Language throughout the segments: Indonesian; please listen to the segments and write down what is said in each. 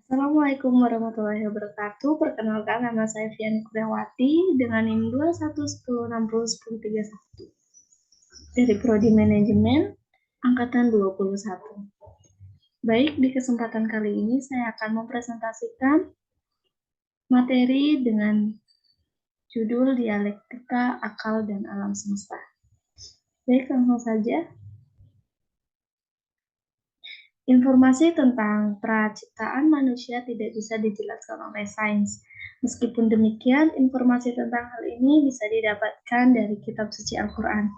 Assalamualaikum warahmatullahi wabarakatuh. Perkenalkan, nama saya Fiani Kurniawati dengan NIM 2110601031 dari Prodi Manajemen Angkatan 21. Baik, di kesempatan kali ini saya akan mempresentasikan materi dengan judul Dialektika, Akal, dan Alam Semesta. Baik, langsung saja. Informasi tentang praciptaan manusia tidak bisa dijelaskan oleh sains. Meskipun demikian, informasi tentang hal ini bisa didapatkan dari kitab suci Al-Quran.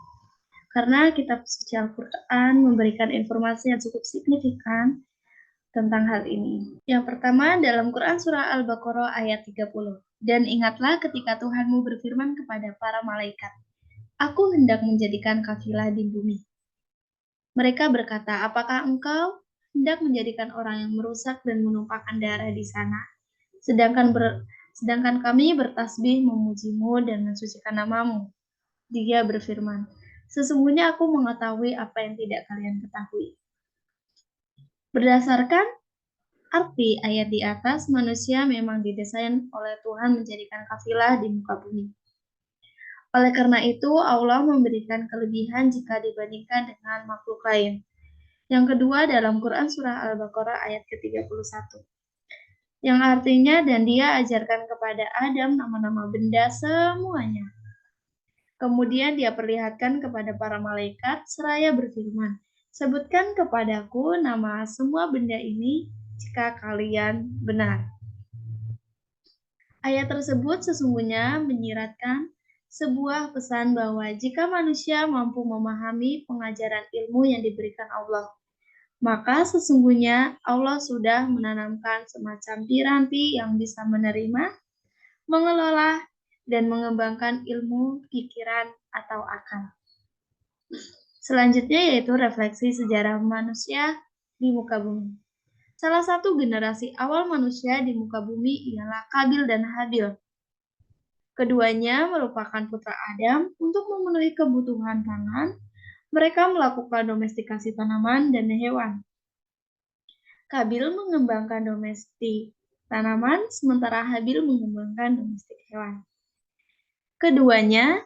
Karena kitab suci Al-Quran memberikan informasi yang cukup signifikan tentang hal ini. Yang pertama dalam Quran surah Al-Baqarah ayat 30. Dan ingatlah ketika Tuhanmu berfirman kepada para malaikat, Aku hendak menjadikan kafilah di bumi. Mereka berkata, apakah engkau hendak menjadikan orang yang merusak dan menumpahkan darah di sana? Sedangkan kami bertasbih memujimu dan mensucikan namamu. Dia berfirman, sesungguhnya aku mengetahui apa yang tidak kalian ketahui. Berdasarkan arti ayat di atas, manusia memang didesain oleh Tuhan menjadikan kafilah di muka bumi. Oleh karena itu, Allah memberikan kelebihan jika dibandingkan dengan makhluk lain. Yang kedua dalam Quran surah Al-Baqarah ayat ke-31. Yang artinya, dan dia ajarkan kepada Adam nama-nama benda semuanya. Kemudian dia perlihatkan kepada para malaikat seraya berfirman, sebutkan kepadaku nama semua benda ini jika kalian benar. Ayat tersebut sesungguhnya menyiratkan sebuah pesan bahwa jika manusia mampu memahami pengajaran ilmu yang diberikan Allah, maka sesungguhnya Allah sudah menanamkan semacam piranti yang bisa menerima, mengelola, dan mengembangkan ilmu, pikiran, atau akal. Selanjutnya yaitu refleksi sejarah manusia di muka bumi. Salah satu generasi awal manusia di muka bumi ialah Kabil dan Habil. Keduanya merupakan putra Adam. Untuk memenuhi kebutuhan pangan, mereka melakukan domestikasi tanaman dan hewan. Kabil mengembangkan domestik tanaman, sementara Habil mengembangkan domestik hewan. Keduanya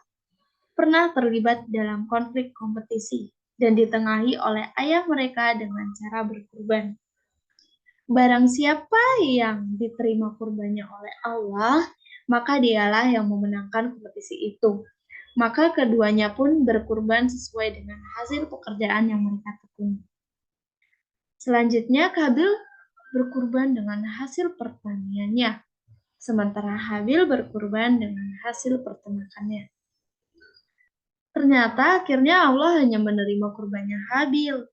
pernah terlibat dalam konflik kompetisi dan ditengahi oleh ayah mereka dengan cara berkurban. Barang siapa yang diterima kurbannya oleh Allah, maka dialah yang memenangkan kompetisi itu. Maka keduanya pun berkurban sesuai dengan hasil pekerjaan yang mereka tekuni. Selanjutnya, Kabil berkurban dengan hasil pertaniannya, sementara Habil berkurban dengan hasil peternakannya. Ternyata akhirnya Allah hanya menerima kurbannya Habil.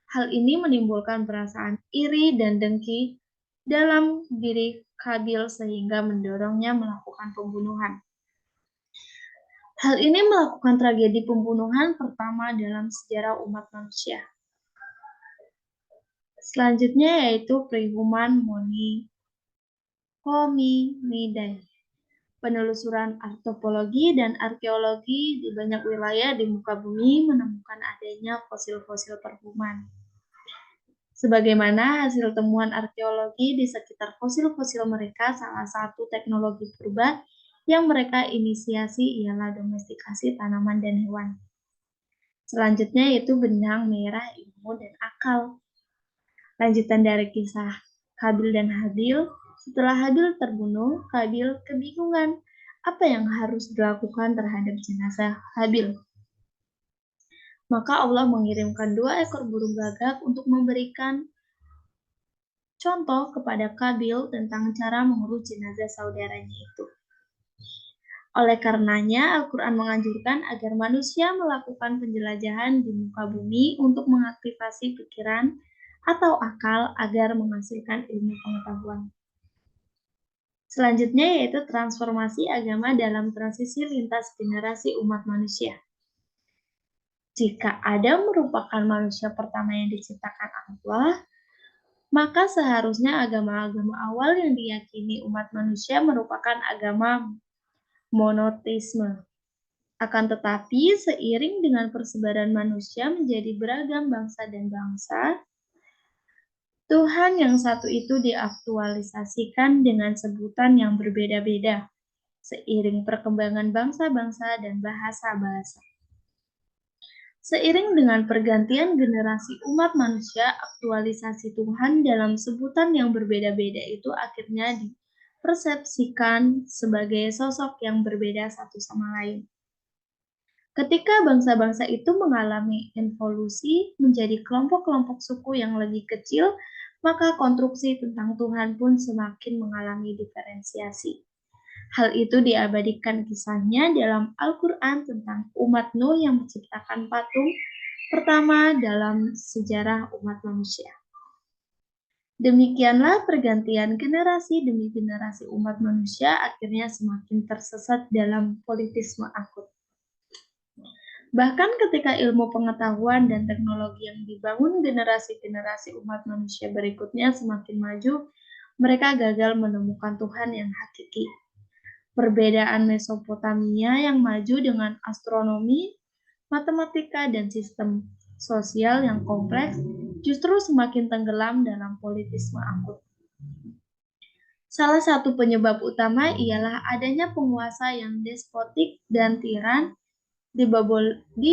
Hal ini menimbulkan perasaan iri dan dengki dalam diri Kabil sehingga mendorongnya melakukan pembunuhan. Hal ini melakukan tragedi pembunuhan pertama dalam sejarah umat manusia. Selanjutnya yaitu perihuman Hominidae. Penelusuran antropologi dan arkeologi di banyak wilayah di muka bumi menemukan adanya fosil-fosil perhuman. Sebagaimana hasil temuan arkeologi di sekitar fosil-fosil mereka, salah satu teknologi purba yang mereka inisiasi ialah domestikasi tanaman dan hewan. Selanjutnya yaitu benang merah ilmu dan akal. Lanjutan dari kisah Kabil dan Habil, setelah Habil terbunuh, Kabil kebingungan apa yang harus dilakukan terhadap jenazah Habil. Maka Allah mengirimkan 2 ekor burung gagak untuk memberikan contoh kepada Kabil tentang cara mengurus jenazah saudaranya itu. Oleh karenanya, Al-Quran menganjurkan agar manusia melakukan penjelajahan di muka bumi untuk mengaktifasi pikiran atau akal agar menghasilkan ilmu pengetahuan. Selanjutnya yaitu transformasi agama dalam transisi lintas generasi umat manusia. Jika Adam merupakan manusia pertama yang diciptakan Allah, maka seharusnya agama-agama awal yang diyakini umat manusia merupakan agama monoteisme. Akan tetapi, seiring dengan persebaran manusia menjadi beragam bangsa dan bangsa, Tuhan yang satu itu diaktualisasikan dengan sebutan yang berbeda-beda seiring perkembangan bangsa-bangsa dan bahasa-bahasa. Seiring dengan pergantian generasi umat manusia, aktualisasi Tuhan dalam sebutan yang berbeda-beda itu akhirnya dipersepsikan sebagai sosok yang berbeda satu sama lain. Ketika bangsa-bangsa itu mengalami evolusi menjadi kelompok-kelompok suku yang lebih kecil, maka konstruksi tentang Tuhan pun semakin mengalami diferensiasi. Hal itu diabadikan kisahnya dalam Al-Quran tentang umat Nuh yang menciptakan patung pertama dalam sejarah umat manusia. Demikianlah pergantian generasi demi generasi umat manusia akhirnya semakin tersesat dalam politisme akut. Bahkan ketika ilmu pengetahuan dan teknologi yang dibangun generasi-generasi umat manusia berikutnya semakin maju, mereka gagal menemukan Tuhan yang hakiki. Perbedaan Mesopotamia yang maju dengan astronomi, matematika, dan sistem sosial yang kompleks justru semakin tenggelam dalam politisme akut. Salah satu penyebab utama ialah adanya penguasa yang despotik dan tiran. Di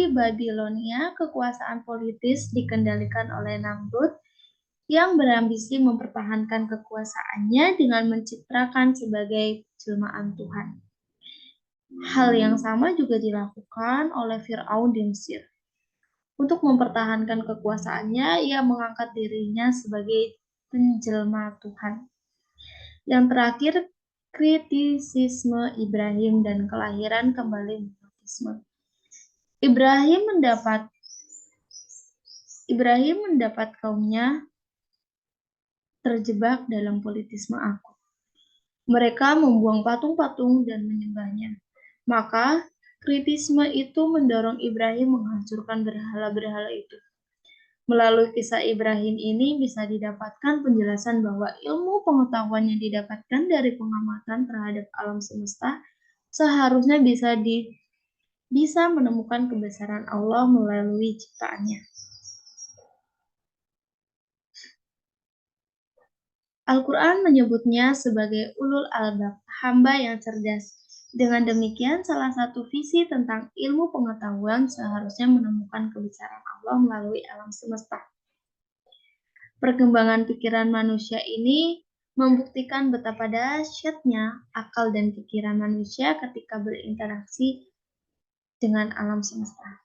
Babilonia, kekuasaan politis dikendalikan oleh Namrud yang berambisi mempertahankan kekuasaannya dengan mencitrakan sebagai jelmaan Tuhan. Hal yang sama juga dilakukan oleh Fir'aun di Mesir. Untuk mempertahankan kekuasaannya, ia mengangkat dirinya sebagai penjelma Tuhan. Yang terakhir, kritisisme Ibrahim dan kelahiran kembali monoteisme. Ibrahim mendapat kaumnya terjebak dalam politisme akut. Mereka membuang patung-patung dan menyembahnya. Maka, kritisme itu mendorong Ibrahim menghancurkan berhala-berhala itu. Melalui kisah Ibrahim ini bisa didapatkan penjelasan bahwa ilmu pengetahuan yang didapatkan dari pengamatan terhadap alam semesta seharusnya bisa menemukan kebesaran Allah melalui ciptaannya. Al-Quran menyebutnya sebagai ulul albab, hamba yang cerdas. Dengan demikian, salah satu visi tentang ilmu pengetahuan seharusnya menemukan kebesaran Allah melalui alam semesta. Perkembangan pikiran manusia ini membuktikan betapa dahsyatnya akal dan pikiran manusia ketika berinteraksi dengan alam semesta.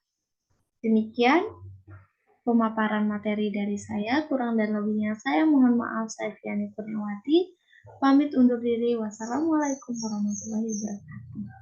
Demikian pemaparan materi dari saya, kurang dan lebihnya saya mohon maaf. Saya Fiani Kurniawati, pamit undur diri. Wassalamualaikum warahmatullahi wabarakatuh.